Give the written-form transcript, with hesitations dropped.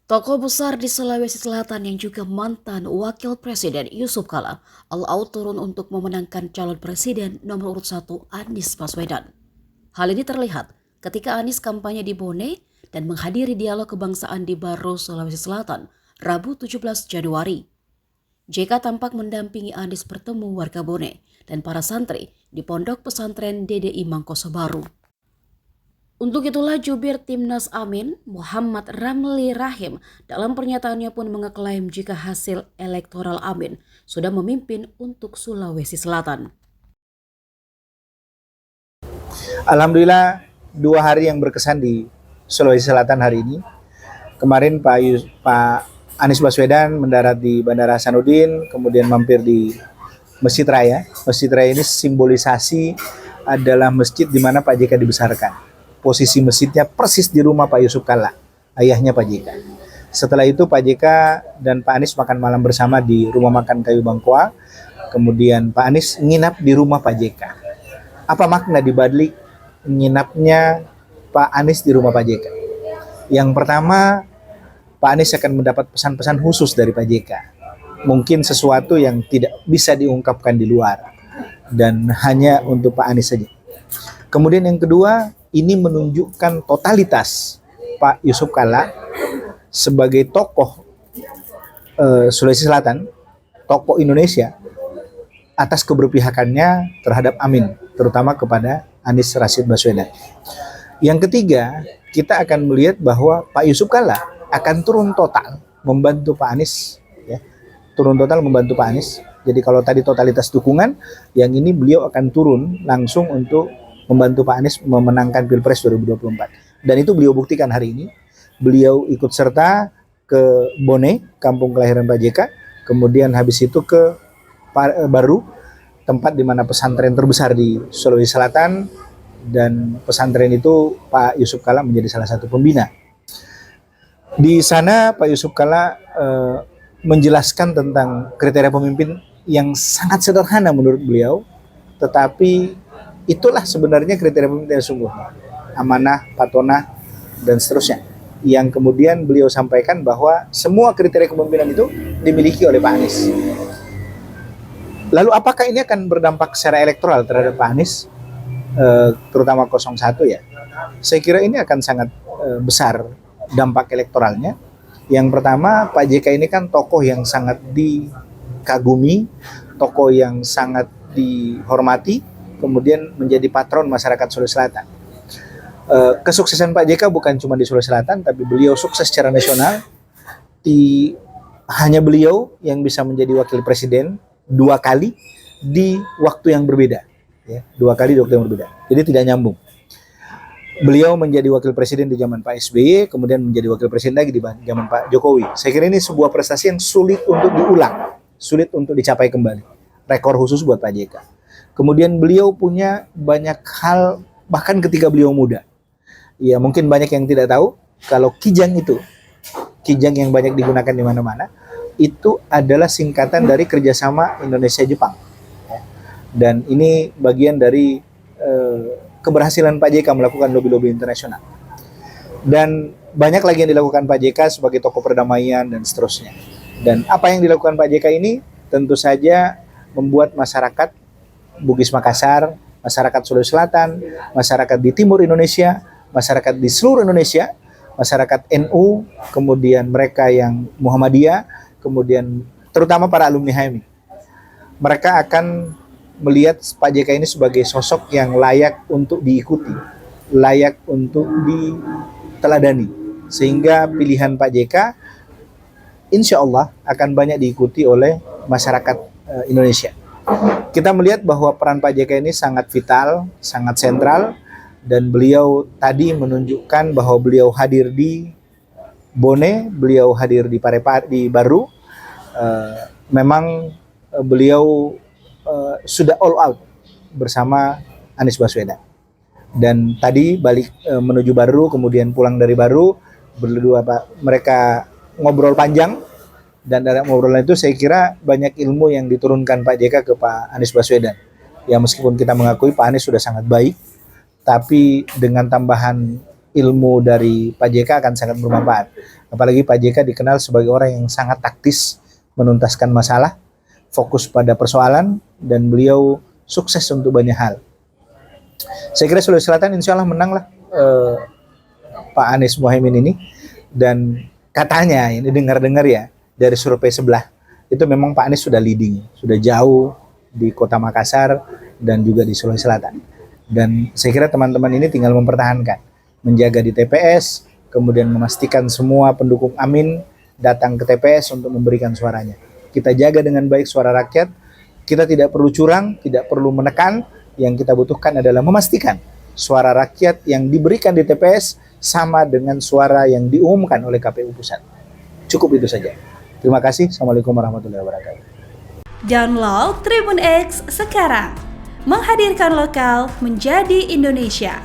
Tokoh besar di Sulawesi Selatan yang juga mantan Wakil Presiden Yusuf Kala all-out turun untuk memenangkan calon presiden nomor urut 1 Anies Baswedan. Hal ini terlihat ketika Anies kampanye di Bone dan menghadiri dialog kebangsaan di Baro, Sulawesi Selatan, Rabu 17 Januari. JK tampak mendampingi Anies bertemu warga Bone dan para santri di Pondok Pesantren DDI Mangkoso Baru. Untuk itulah jubir Timnas Amin, Muhammad Ramli Rahim, dalam pernyataannya pun mengeklaim jika hasil elektoral Amin sudah memimpin untuk Sulawesi Selatan. Alhamdulillah 2 hari yang berkesan di Sulawesi Selatan hari ini. Kemarin Pak Anies Baswedan mendarat di Bandara Hasanuddin, kemudian mampir di Masjid Raya. Masjid Raya ini simbolisasi adalah masjid di mana Pak JK dibesarkan. Posisi masjidnya persis di rumah Pak Yusuf Kalla, ayahnya Pak JK. Setelah itu Pak JK dan Pak Anies makan malam bersama di rumah makan Kayu Bangkoa. Kemudian Pak Anies nginap di rumah Pak JK. Apa makna dibalik nginapnya Pak Anies di rumah Pak JK? Yang pertama, Pak Anies akan mendapat pesan-pesan khusus dari Pak JK. Mungkin sesuatu yang tidak bisa diungkapkan di luar dan hanya untuk Pak Anies saja. Kemudian yang kedua, ini menunjukkan totalitas Pak Yusuf Kalla sebagai tokoh Sulawesi Selatan, tokoh Indonesia atas keberpihakannya terhadap Amin, terutama kepada Anies Rashid Baswedan. Yang ketiga, kita akan melihat bahwa Pak Yusuf Kalla akan turun total membantu Pak Anies, ya, turun total membantu Pak Anies. Jadi kalau tadi totalitas dukungan, yang ini beliau akan turun langsung untuk membantu Pak Anies memenangkan Pilpres 2024. Dan itu beliau buktikan hari ini. Beliau ikut serta ke Bone, kampung kelahiran Pak JK, kemudian habis itu ke Baru, tempat di mana pesantren terbesar di Sulawesi Selatan, dan pesantren itu Pak Yusuf Kalla menjadi salah satu pembina. Di sana Pak Yusuf Kalla menjelaskan tentang kriteria pemimpin yang sangat sederhana menurut beliau, tetapi itulah sebenarnya kriteria pemimpin yang sungguh amanah, patonah, dan seterusnya. Yang kemudian beliau sampaikan bahwa semua kriteria kepemimpinan itu dimiliki oleh Pak Anies. Lalu apakah ini akan berdampak secara elektoral terhadap Pak Anies, terutama 01 ya? Saya kira ini akan sangat besar dampak elektoralnya. Yang pertama, Pak JK ini kan tokoh yang sangat dikagumi, tokoh yang sangat dihormati, kemudian menjadi patron masyarakat Sulawesi Selatan. Kesuksesan Pak JK bukan cuma di Sulawesi Selatan, tapi beliau sukses secara nasional. Hanya beliau yang bisa menjadi wakil presiden 2 kali di waktu yang berbeda, ya, 2 kali di waktu yang berbeda. Jadi tidak nyambung. Beliau menjadi wakil presiden di zaman Pak SBY, kemudian menjadi wakil presiden lagi di zaman Pak Jokowi. Saya kira ini sebuah prestasi yang sulit untuk diulang, sulit untuk dicapai kembali. Rekor khusus buat Pak JK. Kemudian beliau punya banyak hal, bahkan ketika beliau muda. Ya mungkin banyak yang tidak tahu, kalau Kijang itu, Kijang yang banyak digunakan di mana-mana, itu adalah singkatan dari kerjasama Indonesia-Jepang. Dan ini bagian dari keberhasilan Pak JK melakukan lobby-lobby internasional. Dan banyak lagi yang dilakukan Pak JK sebagai tokoh perdamaian dan seterusnya. Dan apa yang dilakukan Pak JK ini tentu saja membuat masyarakat Bugis Makassar, masyarakat Sulawesi Selatan, masyarakat di timur Indonesia, masyarakat di seluruh Indonesia, masyarakat NU, kemudian mereka yang Muhammadiyah, kemudian terutama para alumni HMI. Mereka akan melihat Pak JK ini sebagai sosok yang layak untuk diikuti, layak untuk diteladani. Sehingga pilihan Pak JK insya Allah akan banyak diikuti oleh masyarakat Indonesia. Kita melihat bahwa peran Pak JK ini sangat vital, sangat sentral, dan beliau tadi menunjukkan bahwa beliau hadir di Bone, beliau hadir di di Baru. Memang beliau sudah all out bersama Anies Baswedan. Dan tadi balik menuju Baru, kemudian pulang dari Baru, berdua mereka ngobrol panjang. Dan dalam obrolan itu saya kira banyak ilmu yang diturunkan Pak JK ke Pak Anies Baswedan. Ya meskipun kita mengakui Pak Anies sudah sangat baik, tapi dengan tambahan ilmu dari Pak JK akan sangat bermanfaat. Apalagi Pak JK dikenal sebagai orang yang sangat taktis menuntaskan masalah, fokus pada persoalan, dan beliau sukses untuk banyak hal. Saya kira Sulawesi Selatan insya Allah menang lah Pak Anies Mohaimin ini. Dan katanya, ini dengar-dengar ya, dari survei sebelah, itu memang Pak Anies sudah leading, sudah jauh di kota Makassar dan juga di Sulawesi Selatan. Dan saya kira teman-teman ini tinggal mempertahankan, menjaga di TPS, kemudian memastikan semua pendukung Amin datang ke TPS untuk memberikan suaranya. Kita jaga dengan baik suara rakyat, kita tidak perlu curang, tidak perlu menekan, yang kita butuhkan adalah memastikan suara rakyat yang diberikan di TPS sama dengan suara yang diumumkan oleh KPU Pusat. Cukup itu saja. Terima kasih. Assalamualaikum warahmatullahi wabarakatuh. Download Tribun X sekarang. Menghadirkan lokal menjadi Indonesia.